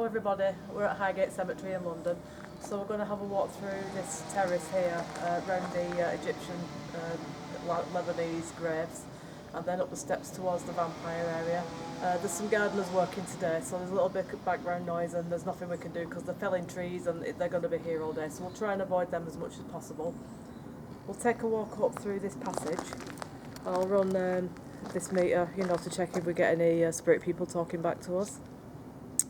everybody, we're at Highgate Cemetery in London, so we're going to have a walk through this terrace here around the Egyptian Lebanese graves and then up the steps towards the vampire area. There's some gardeners working today, so there's a little bit of background noise and there's nothing we can do because they're felling trees and they're going to be here all day, so we'll try and avoid them as much as possible. We'll take a walk up through this passage. I'll run this meter, to check if we get any spirit people talking back to us.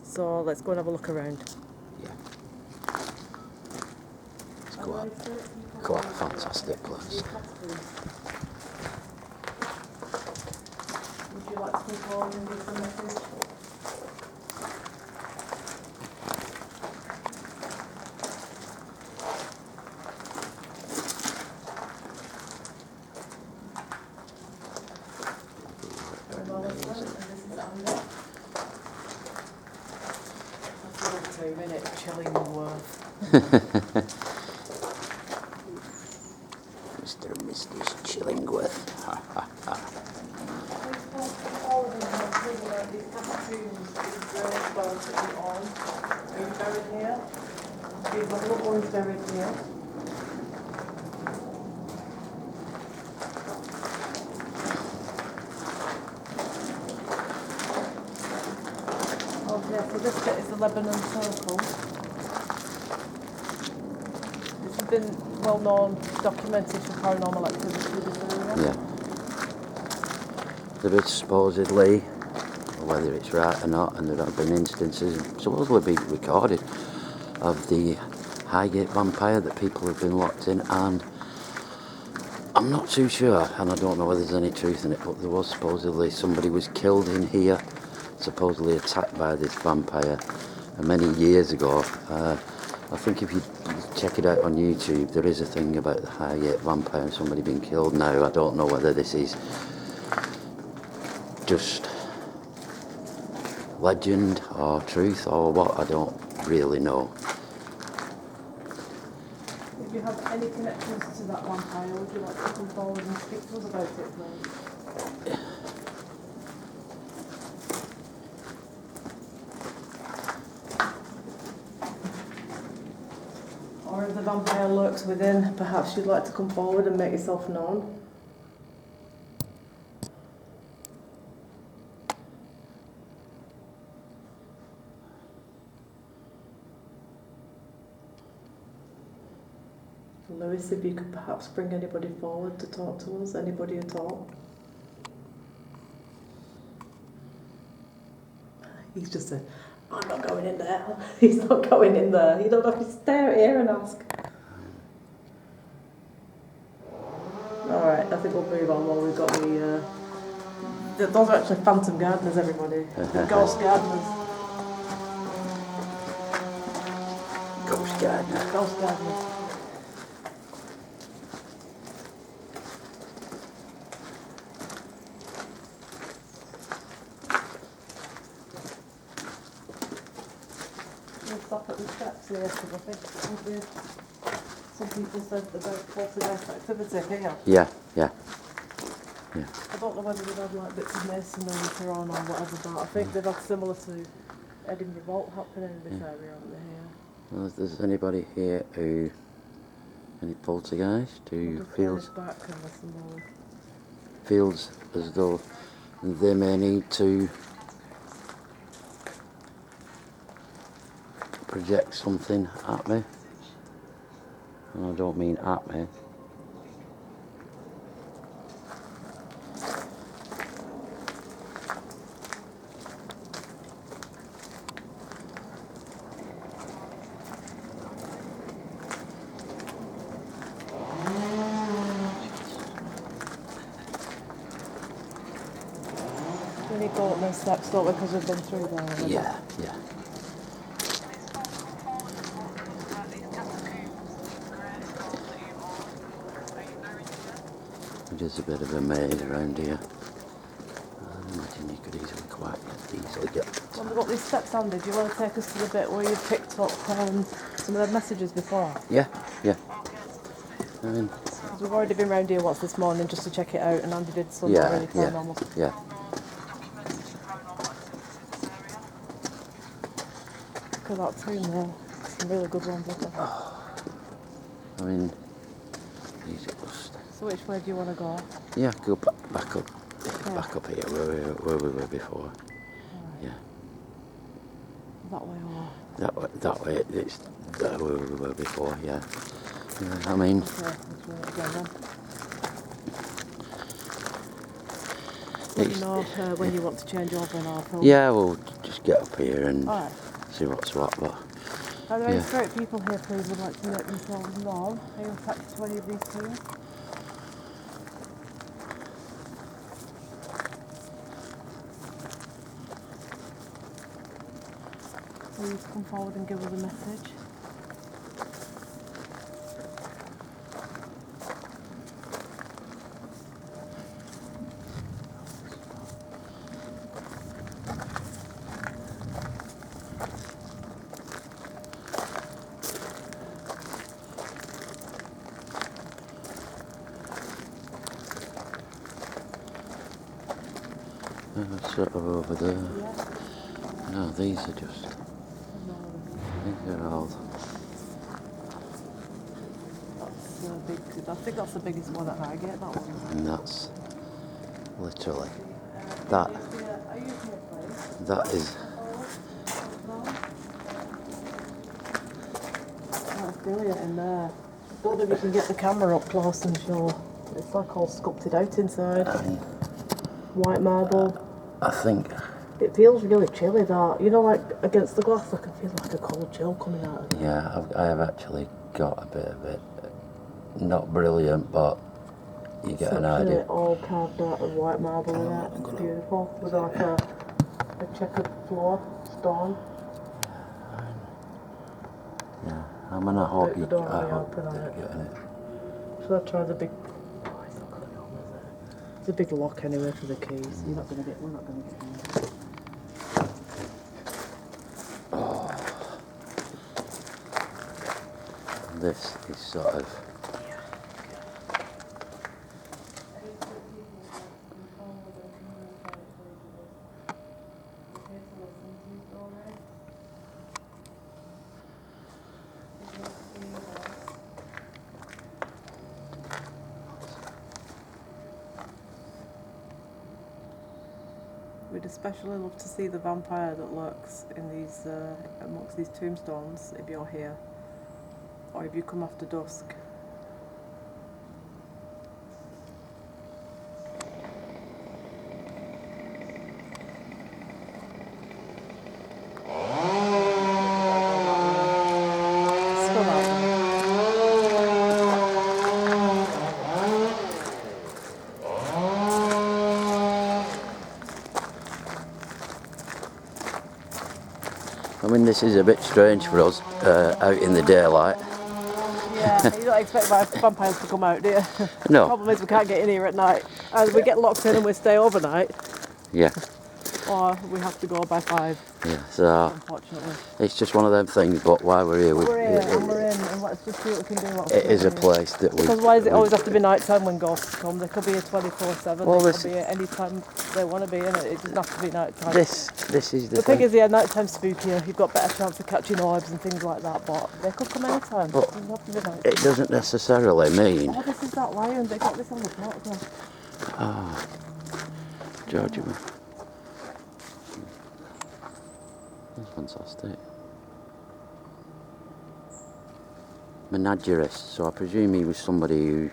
So let's go and have a look around. Yeah. It's quite a fantastic place. Would you like to come forward and give some message? Mr. and Mrs. Chillingworth. Are you buried here? These little ones buried here. Okay, so this bit is the Lebanon Circle. This has been well known, documented for paranormal activity in this area. Yeah. There is supposedly, whether it's right or not, and there have been instances, supposedly been recorded, of the Highgate vampire that people have been locked in, and I'm not too sure, and I don't know whether there's any truth in it, but there was supposedly somebody was killed in here, supposedly attacked by this vampire many years ago. I think if you check it out on YouTube, there is a thing about the Highgate vampire and somebody being killed. Now, I don't know whether this is just legend or truth or what, I don't really know. If you have any connections to that vampire, would you like to come forward and speak to us about it, please? Or if the vampire lurks within, perhaps you'd like to come forward and make yourself known. Lewis, if you could perhaps bring anybody forward to talk to us, anybody at all. He's just said, I'm not going in there. He's not going in there. You don't have to stare here and ask. Alright, I think we'll move on while we've got those are actually phantom gardeners, everybody. Ghost gardeners. Ghost gardener. Ghost gardeners. We'll stop at the steps here because I think some people said about poltergeist activity here. Yeah. I don't know whether they've had like bits of masonry thrown or whatever, but I think they've had similar to Edinburgh Vault happening in this area, haven't they, here? Well, if there's anybody here who, any poltergeist who feels as though they may need to project something at me, and I don't mean at me. We need to go up those steps, don't we, because we've been through there. Yeah. It is a bit of a maze around here. I imagine you could easily get Well, we've got these steps, Andy. Do you want to take us to the bit where you picked up some of the messages before? Yeah. Because we've already been round here once this morning just to check it out, and Andy did some really paranormal. Yeah. Look at that tomb there. Some really good ones, look at that. I mean, these are just... So which way do you want to go? Yeah, go back up. Okay. Back up here where we were before. Right. Yeah. That way or? That way, it's where we were before, yeah. I mean... Okay, let's try it again then. Let me know when you want to change over and I'll film. Yeah, we'll just get up here and Alright. see what's what, but... Are there any spirit people here, please, would like to make themselves known? Are you attached to any of these tombs? Please come forward and give us a message. Sort of over there. Yeah. No, these are just... These are all... That's big. I think that's the biggest one at Highgate, that one. And that's literally... That... Are you here, please? That is... That's brilliant in there. I don't know if you can get the camera up close and show. It's like all sculpted out inside. White marble. I think... It feels really chilly, that. You know, like against the glass, I can feel like a cold chill coming out of it. Yeah, I have actually got a bit of it. Not brilliant, but you get an idea. It's all carved out of white marble in it. It's beautiful. With like a checkered floor, stone. Yeah, I'm gonna hope The you door I will hope open on you're it. getting it. Should I try the big... Oh, it's not going to go, is it? It's a big lock anyway for the keys. We're not going to get in. This is sort of... We'd especially love to see the vampire that lurks in these amongst these tombstones if you're here, or if you come after dusk. Still out there. I mean, this is a bit strange for us out in the daylight. Yeah, you don't expect vampires to come out, do you? No. The problem is we can't get in here at night. Either we get locked in and we stay overnight, Yeah, or we have to go by 5, yeah. So unfortunately. it's just one of them things. But while we're here, We're here and we're in, and let's just see what we can do. it is a place that we. Because why does it always have to be night time when ghosts come? They could be here 24/7. Well, They this- could be here any time they want to be in it. It doesn't have to be night time. This is The thing is, yeah, night time's spookier. You've got better chance of catching orbs and things like that. But they could come any time. But It doesn't have to be night. it doesn't necessarily mean. Oh, this is that lion. They got this on the photograph. Ah, Georgia. That's fantastic. Menagerist, so I presume he was somebody who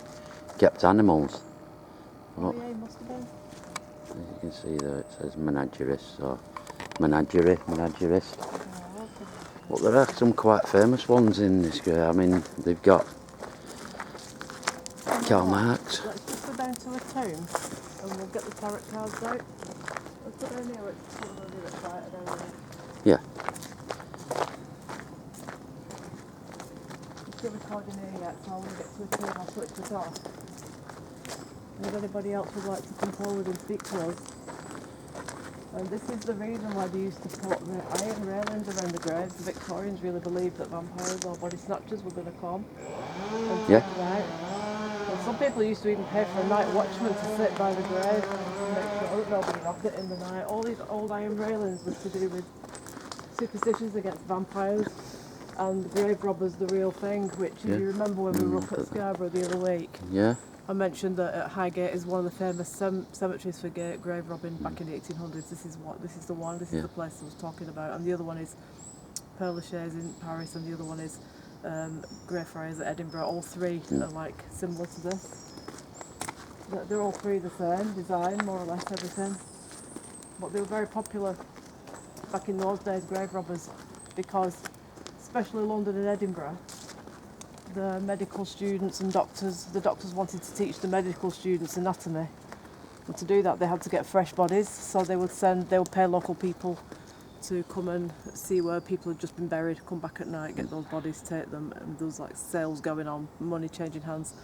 kept animals. Oh yeah, he must have been. As you can see there, it says menagerist, so menagerist. But there are some quite famous ones in this guy. I mean, they've got Karl Marx. Let's just go down to a tomb and we'll get the tarot cards out. Let's go down here. It's a little bit quieter down there. Yeah. It's still recording here yet, so when we get to a tomb, I'll switch this off. And if anybody else would like to come forward and speak to us. And this is the reason why they used to put the iron railings around the graves. The Victorians really believed that vampires or body snatchers were going to come and Yeah. take them out. And some people used to even pay for a night watchman to sit by the grave to make sure that nobody knocked it in the night. All these old iron railings was to do with superstitions against vampires and grave robbers the real thing, which if you remember when we were up at Scarborough the other week, Yeah. I mentioned that at Highgate is one of the famous cemeteries for grave robbing back in the 1800s. This is the place I was talking about, and the other one is Père Lachaise in Paris, and the other one is Greyfriars at Edinburgh. All three are like similar to this. They're all three the same design, more or less everything, but they were very popular back in those days, grave robbers, because especially London and Edinburgh, the medical students and the doctors wanted to teach the medical students anatomy, and to do that they had to get fresh bodies, so they would pay local people to come and see where people had just been buried, come back at night, get those bodies, take them, and there was like sales going on, money changing hands.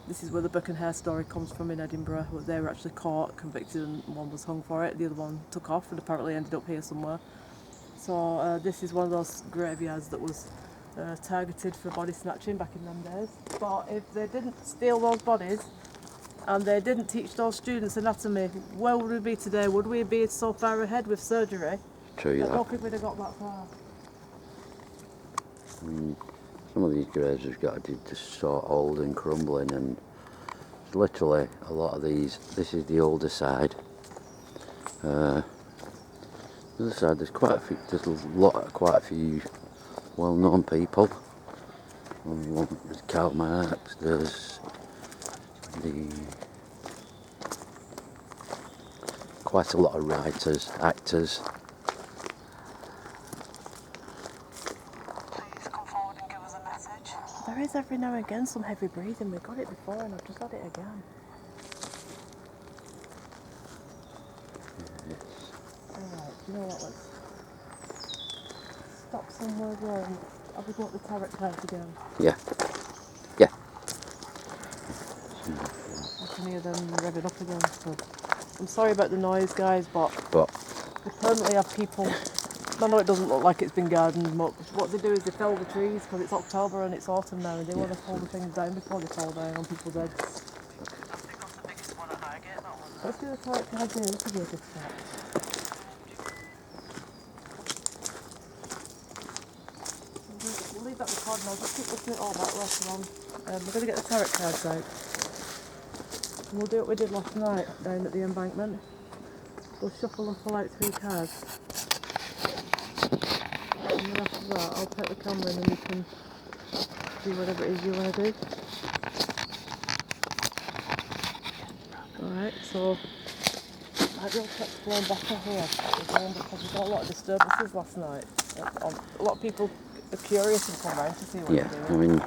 This is where the Buck and Hare story comes from in Edinburgh, where they were actually caught, convicted, and one was hung for it, the other one took off and apparently ended up here somewhere. So this is one of those graveyards that was targeted for body snatching back in them days. But if they didn't steal those bodies and they didn't teach those students anatomy, where would we be today? Would we be so far ahead with surgery? True. I don't think we'd have got that far. Some of these graves have got just so old and crumbling, and literally a lot of these. This is the older side. The other side, there's quite a few well-known people. There's Karl Marx. There's quite a lot of writers, actors. There is every now and again some heavy breathing. We got it before and I've just had it again. Alright, do you know what? Let's stop somewhere there and have we got the tarot cards again? Yeah. I can hear them revving up again. So I'm sorry about the noise, guys, but they permanently have people. I know it doesn't look like it's been gardened much. What they do is they fell the trees because it's October and it's autumn now, and they want to pull the things down before they fall down on people's heads. I think that's the biggest one at Highgate, that one. Let's do the tarot cards here. This will be a good start. We'll leave that recording. I'll just keep looking at all that later on. We're going to get the tarot cards out. And we'll do what we did last night down at the embankment. We'll shuffle and pull out 3 cards. And then after that, I'll take the camera and then you can do whatever it is you want to do. Alright, so I will keep blowing better here again because we got a lot of disturbances last night. A lot of people are curious and come round to see what we're doing. I mean,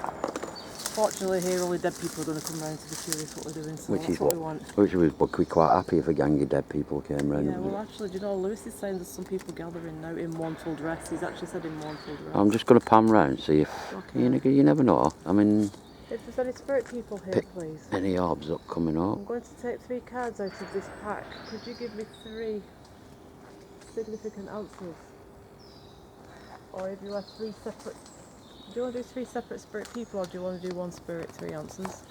fortunately here only dead people are going to come round to be curious what we're doing, so that's what we want. Which we'd be quite happy if a gang of dead people came round. Yeah, well actually, do you know, Lewis is saying there's some people gathering now in mournful dress. He's actually said in mournful dress. I'm just going to pan round, see if, you never know. I mean... If there's any spirit people here, please. Any orbs up coming up. I'm going to take 3 cards out of this pack. Could you give me 3 significant answers? Or if you have 3 separate... Do you want to do 3 separate spirit people, or do you want to do 1 spirit, 3 answers?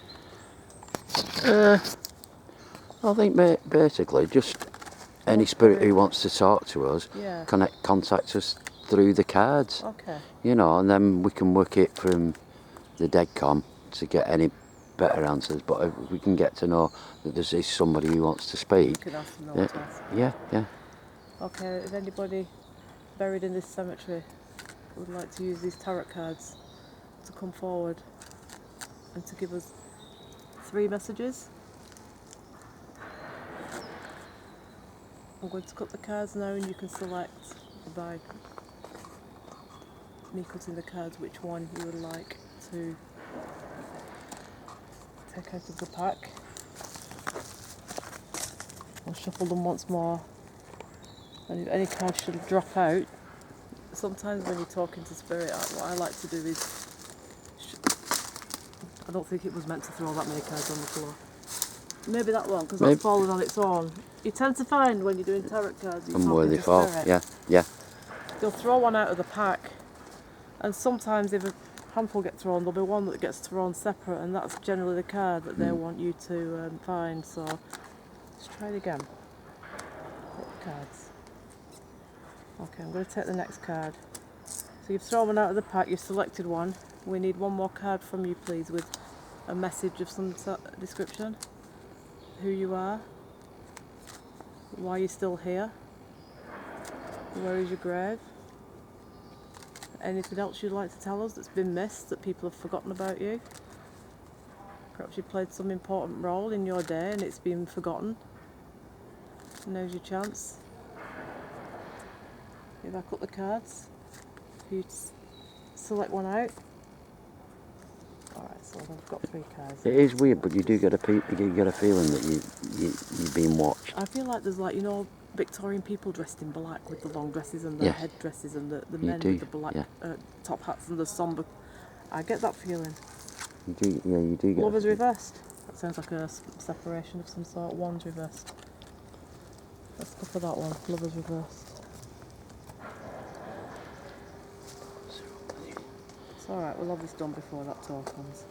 I think basically just any spirit who wants to talk to us, contact us through the cards. Okay. You know, and then we can work it from the deadcom to get any better answers. But if we can get to know that there's somebody who wants to speak. You can ask them what to ask. Yeah. Okay, if anybody buried in this cemetery would like to use these tarot cards to come forward and to give us 3 messages. I'm going to cut the cards now and you can select by me cutting the cards which one you would like to take out of the pack. I'll shuffle them once more, and if any cards should drop out, sometimes when you're talking to spirit, what I like to do is, I don't think it was meant to throw that many cards on the floor. Maybe that one, because that's fallen on its own. You tend to find when you're doing tarot cards, you're talking to spirit. Yeah. They'll throw one out of the pack, and sometimes if a handful get thrown, there'll be one that gets thrown separate, and that's generally the card that they want you to find. So let's try it again. Put the cards. Okay, I'm going to take the next card. So you've thrown one out of the pack, you've selected one. We need one more card from you, please, with a message of some description. Who you are, why you're still here, where is your grave, anything else you'd like to tell us that's been missed, that people have forgotten about you. Perhaps you played some important role in your day and it's been forgotten. Now's your chance. You back up the cards. You select one out. Alright, so I've got 3 cards. It is weird, but you do get a feeling that you're being watched. I feel like there's, like, you know, Victorian people dressed in black with the long dresses and the head dresses, and the men with the black top hats and the sombre. I get that feeling. You do, yeah, you do get. Lovers reversed. That sounds like a separation of some sort. Wands reversed. Let's go for that one. Lovers reversed. It's alright, we'll have this done before that tour comes.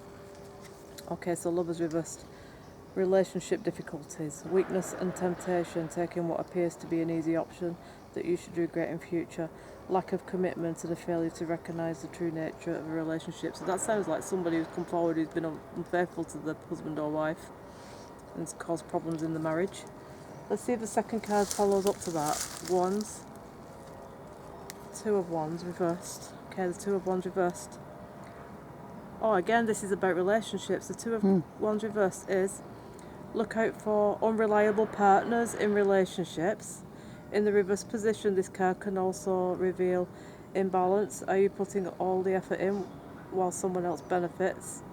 Okay, so lovers reversed. Relationship difficulties, weakness and temptation, taking what appears to be an easy option that you should regret in future, lack of commitment and a failure to recognise the true nature of a relationship. So that sounds like somebody who's come forward who's been unfaithful to the husband or wife and it's caused problems in the marriage. Let's see if the second card follows up to that. Wands, 2 of Wands reversed. Okay, the 2 of Wands reversed. Oh, again, this is about relationships. The 2 of Wands reversed is look out for unreliable partners in relationships. In the reverse position, this card can also reveal imbalance. Are you putting all the effort in while someone else benefits?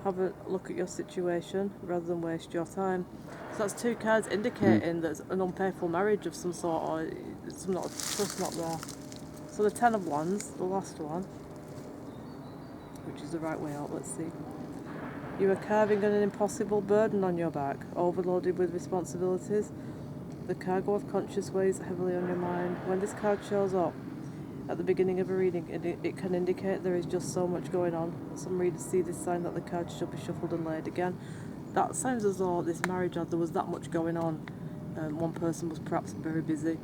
Have a look at your situation rather than waste your time. So that's 2 cards indicating there's an unfaithful marriage of some sort, or some not trust not there. So the 10 of Wands, the last one, which is the right way out, let's see. You are carving an impossible burden on your back, overloaded with responsibilities. The cargo of conscious weighs heavily on your mind. When this card shows up at the beginning of a reading, it can indicate there is just so much going on. Some readers see this sign that the cards should be shuffled and laid again. That sounds as though this marriage, there was that much going on. One person was perhaps very busy,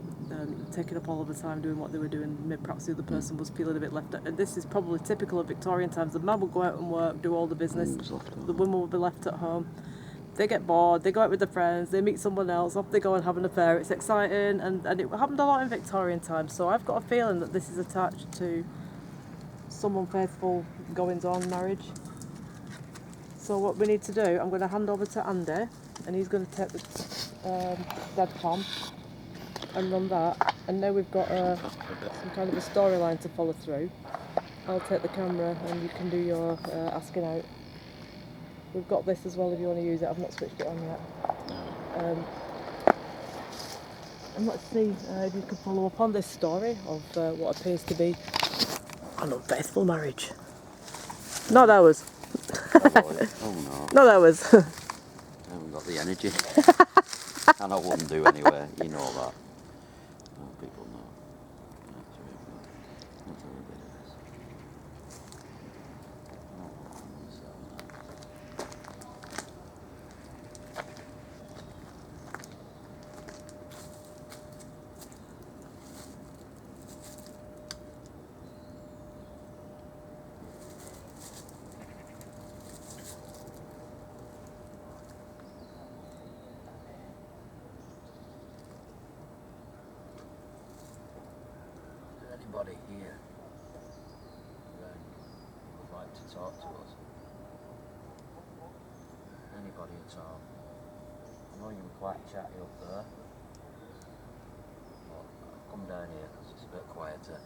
taking up all of the time doing what they were doing. Maybe perhaps the other person was feeling a bit left out. And this is probably typical of Victorian times. The man would go out and work, do all the business. The woman would be left at home. They get bored, they go out with their friends, they meet someone else, off they go and have an affair. It's exciting, and it happened a lot in Victorian times. So I've got a feeling that this is attached to some unfaithful goings-on marriage. So what we need to do, I'm going to hand over to Andy, and he's going to take the deadpan and run that. And now we've got some kind of a storyline to follow through. I'll take the camera and you can do your asking out. We've got this as well if you want to use it. I've not switched it on yet. And let's see if you can follow up on this story of what appears to be an unfaithful marriage. Not ours. Oh no. Not ours. I haven't got the energy. And I wouldn't do anyway, you know that. Oh, people know. Let's have a bit of this. Anybody here would like to talk to us? Anybody at all? I know you were quite chatty up there, but I've come down here because it's a bit quieter.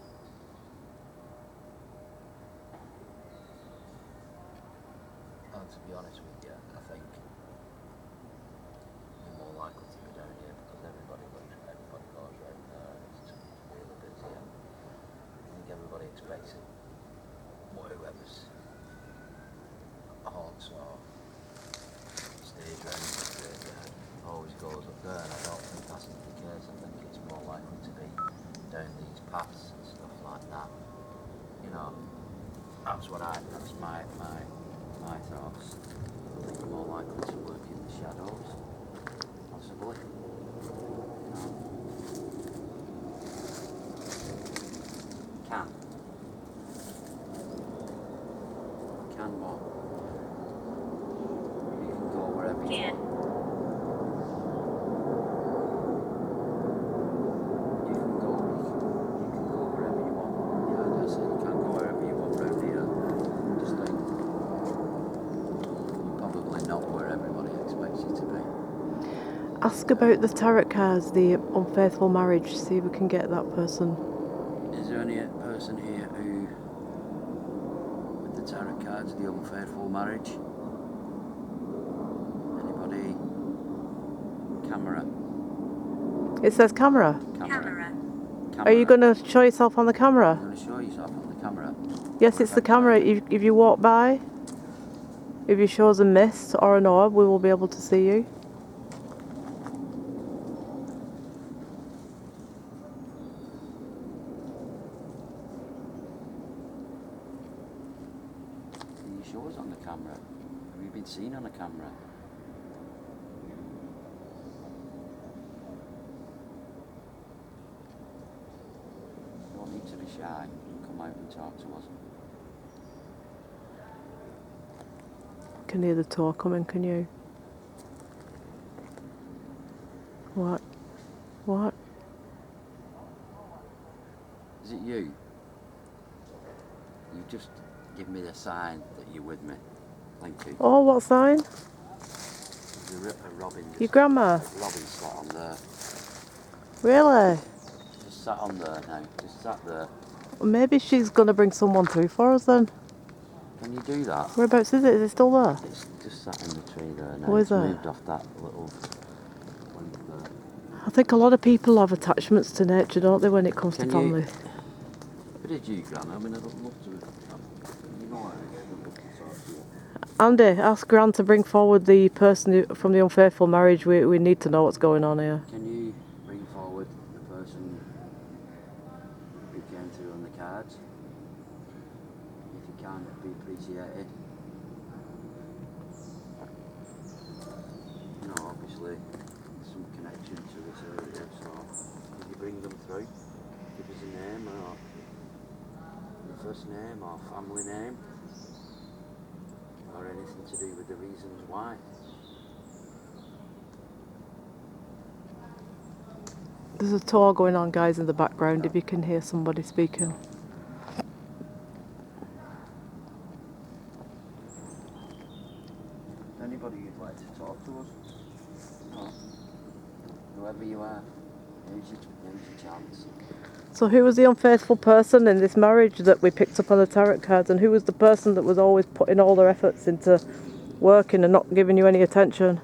And to be honest with you, I think you're more likely to be down here because everybody goes right there and it's really busy. I think everybody expects it. Whoever's haunts or stage around always goes up there, and I don't think that's the case. I think it's more likely to be down these paths and stuff like that. You know, that's my thoughts. I think I'm more likely to work in the shadows, possibly. You know. can. Can what? You can go wherever you want. You can go wherever you want. Yeah, I just say you can go wherever you want round here. Just like, probably not where everybody expects you to be. Ask about the tarot cards, the unfaithful marriage, see if we can get that person. Is there any person here who, with the tarot cards, the unfaithful marriage? Anybody? Camera. It says camera. Camera. Are you going to show yourself on the camera? You're going to show yourself on the camera? Yes, it's the camera. If you walk by, if you show us a mist or an orb, we will be able to see you. Can you show us on the camera? Have you been seen on the camera? You don't need to be shy. Come out and talk to us. Can hear the tour coming, can you? What? What? Is it you? You just give me the sign that you're with me. Thank you. Oh, what sign? There's a robin. Your grandma? Robin sat on there. Really? Just sat on there now. Just sat there. Well, maybe she's going to bring someone through for us then. Can you do that? Whereabouts is it? Is it still there? It's just sat in the tree there now. Oh, is It's it? moved off that little length there. I think a lot of people have attachments to nature, don't they, when it comes to family? What did you, Gran? I mean, I'd love to. You know what? I'd love to talk to you. Andy, ask Gran to bring forward the person from the unfaithful marriage. We need to know what's going on here. Can you bring forward the person who came through on the cards? If you can, it'd be appreciated. You know, obviously, some connection to this area, so could you bring them through? Give us a name or your first name or family name or anything to do with the reasons why. There's a tour going on, guys, in the background, if you can hear somebody speaking. Anybody you'd like to talk to us? No. Whoever you are, here's your chance. So who was the unfaithful person in this marriage that we picked up on the tarot cards, and who was the person that was always putting all their efforts into working and not giving you any attention?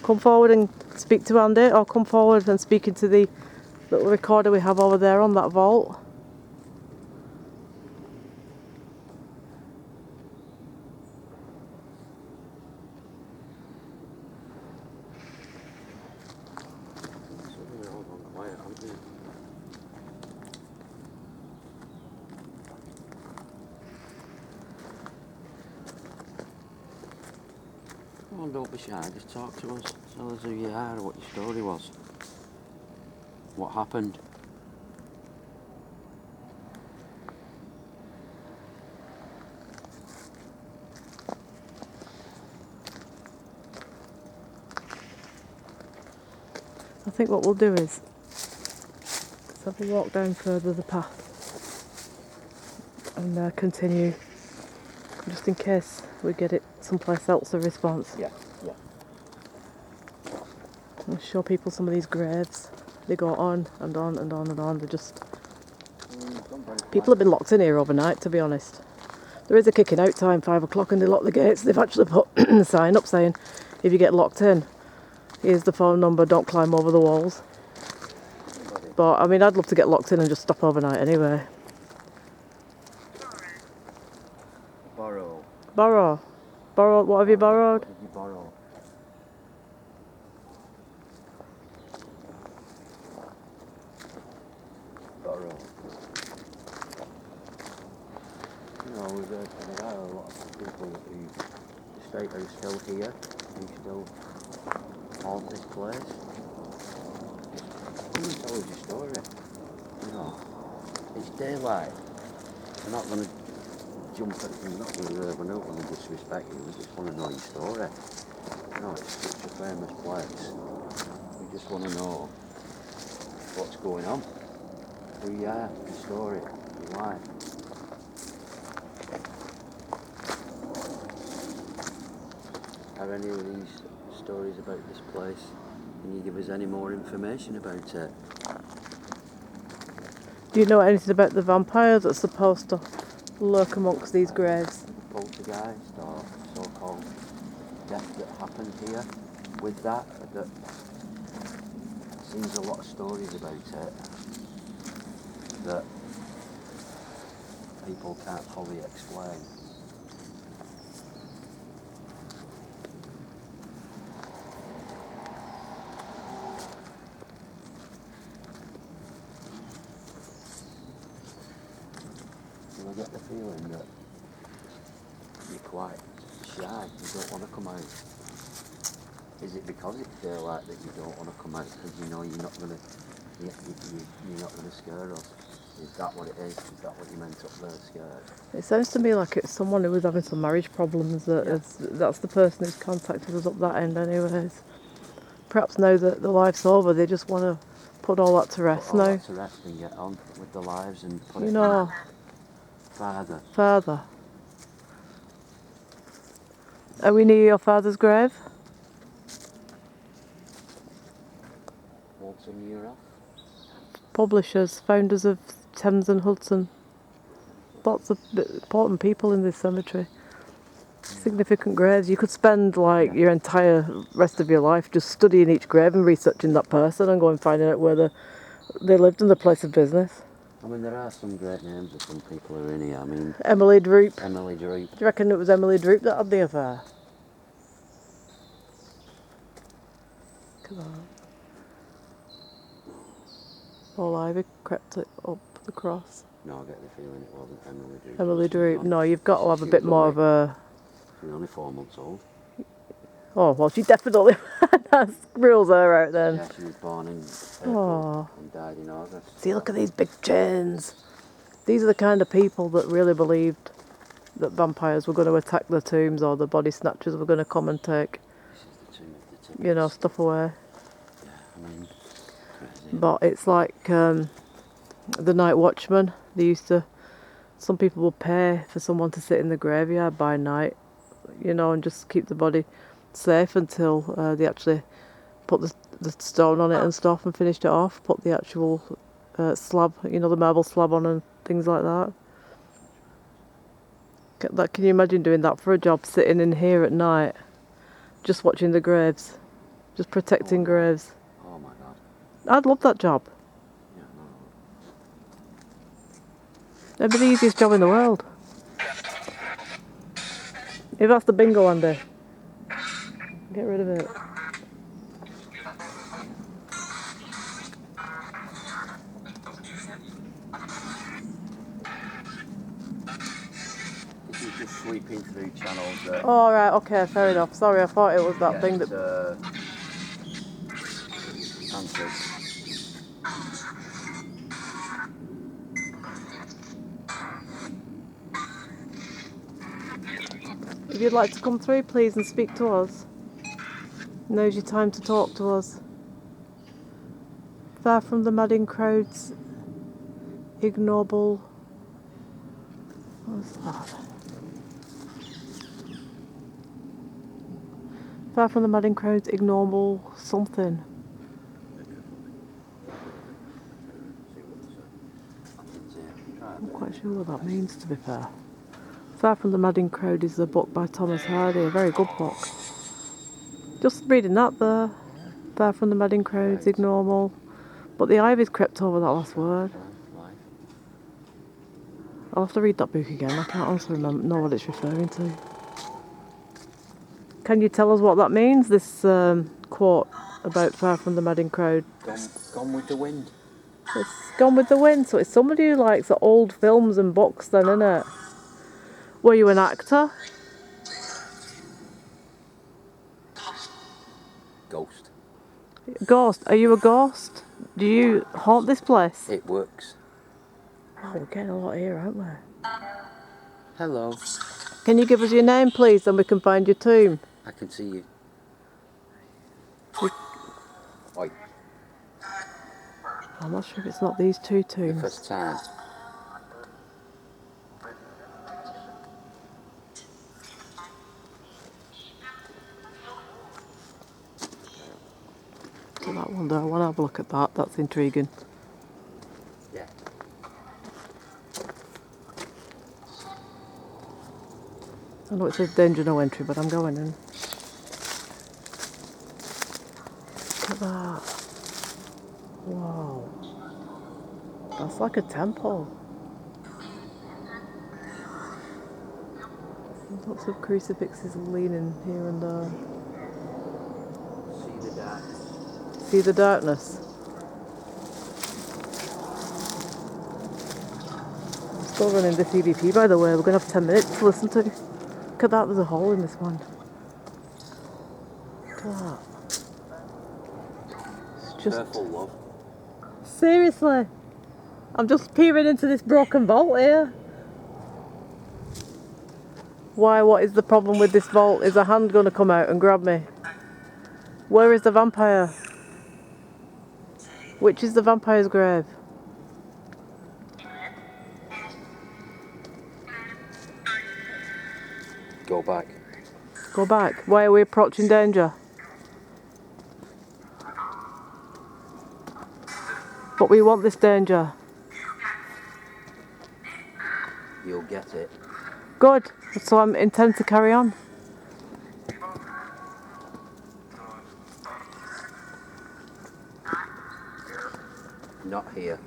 Come forward and speak to Andy, or come forward and speak into the little recorder we have over there on that vault. Suddenly all gone quiet, haven't they? Come on, don't be shy, just talk to us. Tell us who you are, what your story was. What happened. I think what we'll do is let's have a walk down further the path and continue, just in case we get it someplace else a response. Yeah. I'll show people some of these graves. They go on and on and on and on. They're just... People have been locked in here overnight, to be honest. There is a kicking out time, 5 o'clock, and they lock the gates. They've actually put a sign up saying, if you get locked in, here's the phone number, don't climb over the walls. But, I mean, I'd love to get locked in and just stop overnight anyway. Borrow. Borrow. Borrow, what have you borrowed? What did you borrow? Borrow. You know, there are a lot of people who state are still here, who still haunt this place. Come and tell us your story. You know. It's daylight. We're not going to jump at you. We're not going to disrespect you. We just want to know your story. You know, it's such a famous place. We just want to know what's going on. Who you are, your story, your life. Are any of these stories about this place? Can you give us any more information about it? Do you know anything about the vampire that's supposed to lurk amongst these graves? Poltergeist or so-called death that happened here with that seems a lot of stories about it that people can't fully explain. And I get the feeling that you're quite shy, you don't want to come out. Is it because it's daylight that you don't want to come out because you know you're not going to scare us? Is that what it is? Is that what you meant up there, scared? It sounds to me like it's someone who was having some marriage problems. That's the person who's contacted us up that end anyways. Perhaps now that the life's over, they just want to put all that to rest Put all now. that to rest and get on with their lives and put You it know, farther. father. Are we near your father's grave? Walton year off. Publishers, founders of Thames and Hudson. Lots of important people in this cemetery. Significant graves. You could spend like your entire rest of your life just studying each grave and researching that person and going finding out where they lived and their place of business. I mean, there are some great names of some people who are in here. I mean, Emily Droop. Emily Droop. Do you reckon it was Emily Droop that had the affair? Come on. Paul Ivy crept it up the cross. No, I get the feeling it wasn't Emily Droop. Emily Droop. No, you've got to have a bit more of a... She was only 4 months old. Oh, well, she definitely rules her out then. Yeah, she was born in April and died in August. See, look at these big chains. These are the kind of people that really believed that vampires were going to attack the tombs or the body snatchers were going to come and take, This is the tomb of the tickets. you know, stuff away. Yeah, I mean, crazy. But it's like the night watchman. They used to... Some people would pay for someone to sit in the graveyard by night, you know, and just keep the body safe until they actually put the stone on it and stuff and finished it off. Put the actual slab, you know, the marble slab on and things like that. Can you imagine doing that for a job, sitting in here at night, just watching the graves, just protecting graves? Oh my God. I'd love that job. Yeah, no. It'd be the easiest job in the world. If that's the bingo, Andy, get rid of it. This is just sweeping through channels that... Oh, right, okay, fair enough. Sorry, I thought it was that thing that... answers. If you'd like to come through, please, and speak to us. Now's your time to talk to us. Far from the madding crowds, ignoble... What's that? Far from the madding crowds, ignoble something. I'm not quite sure what that means, to be fair. Far from the Madding Crowd is a book by Thomas Hardy, a very good book. Just reading that there. Far from the Madding Crowds, ignoble. But the ivy's crept over that last word. I'll have to read that book again. I can't honestly know what it's referring to. Can you tell us what that means, this quote about Far from the Madding Crowd? Gone with the wind. It's Gone with the Wind, so it's somebody who likes the old films and books then, innit? Were you an actor? Ghost. Ghost. Are you a ghost? Do you haunt this place? It works. Oh, we're getting a lot here, aren't we? Hello. Can you give us your name, please, then we can find your tomb? I can see you. Oi. I'm not sure if it's not these two The tombs. first time. So that one there, I want to have a look at that. That's intriguing. Yeah. I know it says danger no entry, but I'm going in. Look at that. Wow. That's like a temple. Lots of crucifixes leaning here and there. See the darkness. See the darkness? I'm still running this EVP, by the way. We're going to have 10 minutes to listen to. Look at that, there's a hole in this one. Look at that. It's just... Careful, love. Seriously? I'm just peering into this broken vault here. Why, what is the problem with this vault? Is a hand going to come out and grab me? Where is the vampire? Which is the vampire's grave? Go back. Go back. Why are we approaching danger? But we want this danger. You'll get it. Good. So I intend to carry on. Not here.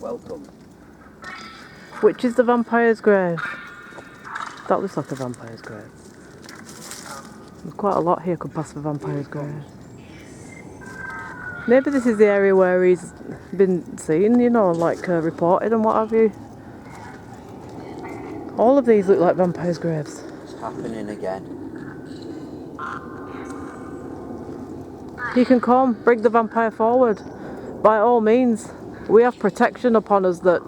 Welcome. Which is the vampire's grave? That looks like a vampire's grave. There's quite a lot here could pass for vampire's grave. Maybe this is the area where he's been seen, you know, like reported and what have you. All of these look like vampire's graves. It's happening again. He can come, bring the vampire forward. By all means. We have protection upon us that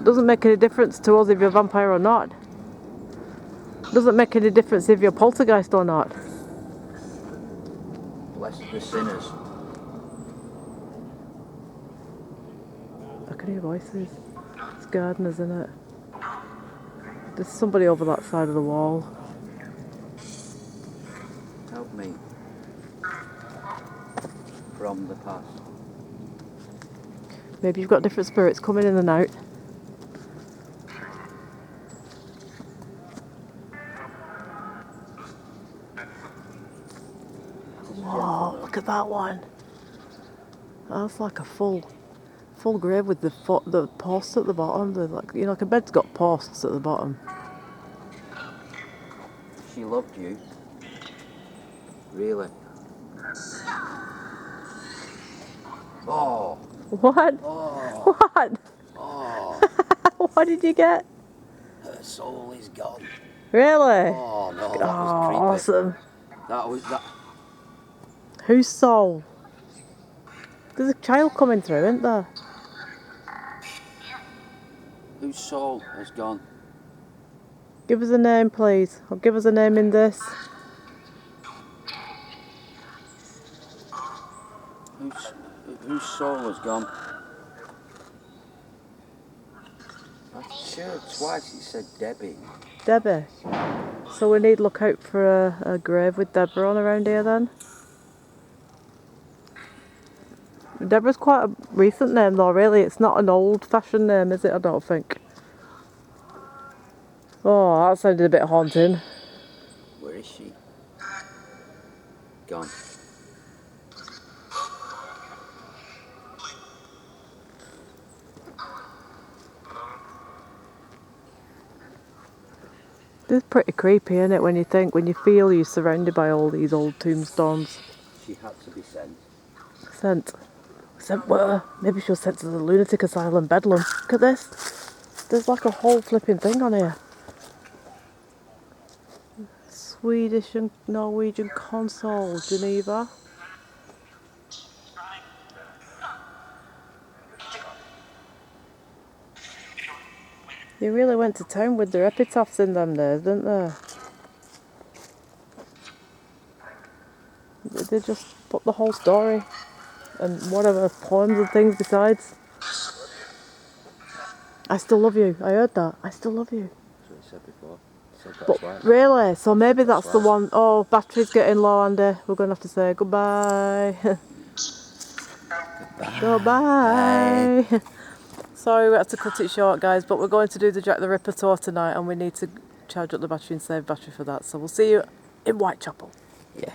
doesn't make any difference to us if you're a vampire or not. Doesn't make any difference if you're poltergeist or not. Bless the sinners. I can hear voices. It's gardeners, isn't it? There's somebody over that side of the wall. Help me. From the past. Maybe you've got different spirits coming in and out. Whoa, look at that one. That's like a full grave with the posts at the bottom. Like, you know, like a bed's got posts at the bottom. She loved you. Really? Oh. What? Oh. What? Oh. What did you get? Her soul is gone. Really? Oh no, that was Oh, creepy. awesome. That was that. Whose soul? There's a child coming through, isn't there? Whose soul has gone? Give us a name, please. Or give us a name in this. Whose soul has gone? That's sure twice it said Debbie. Debbie. So we need to look out for a grave with Deborah on around here then. Deborah's quite a recent name though, really. It's not an old-fashioned name, is it? I don't think. Oh, that sounded a bit haunting. Where is she? Gone. It's pretty creepy, isn't it, when you feel you're surrounded by all these old tombstones. She had to be sent. Sent. Sent where? Maybe she was sent to the lunatic asylum, Bedlam. Look at this. There's like a whole flipping thing on here. Swedish and Norwegian consul, Geneva. They really went to town with their epitaphs in them days, didn't they? They just put the whole story and whatever poems and things besides. I still love you. I heard that. I still love you. That's what he said before. He said But that's right. really, so maybe That's that's the right. one. Oh, battery's getting low, Andy. We're going to have to say goodbye. Goodbye. Sorry, we had to cut it short, guys, but we're going to do the Jack the Ripper tour tonight and we need to charge up the battery and save battery for that. So we'll see you in Whitechapel. Yeah.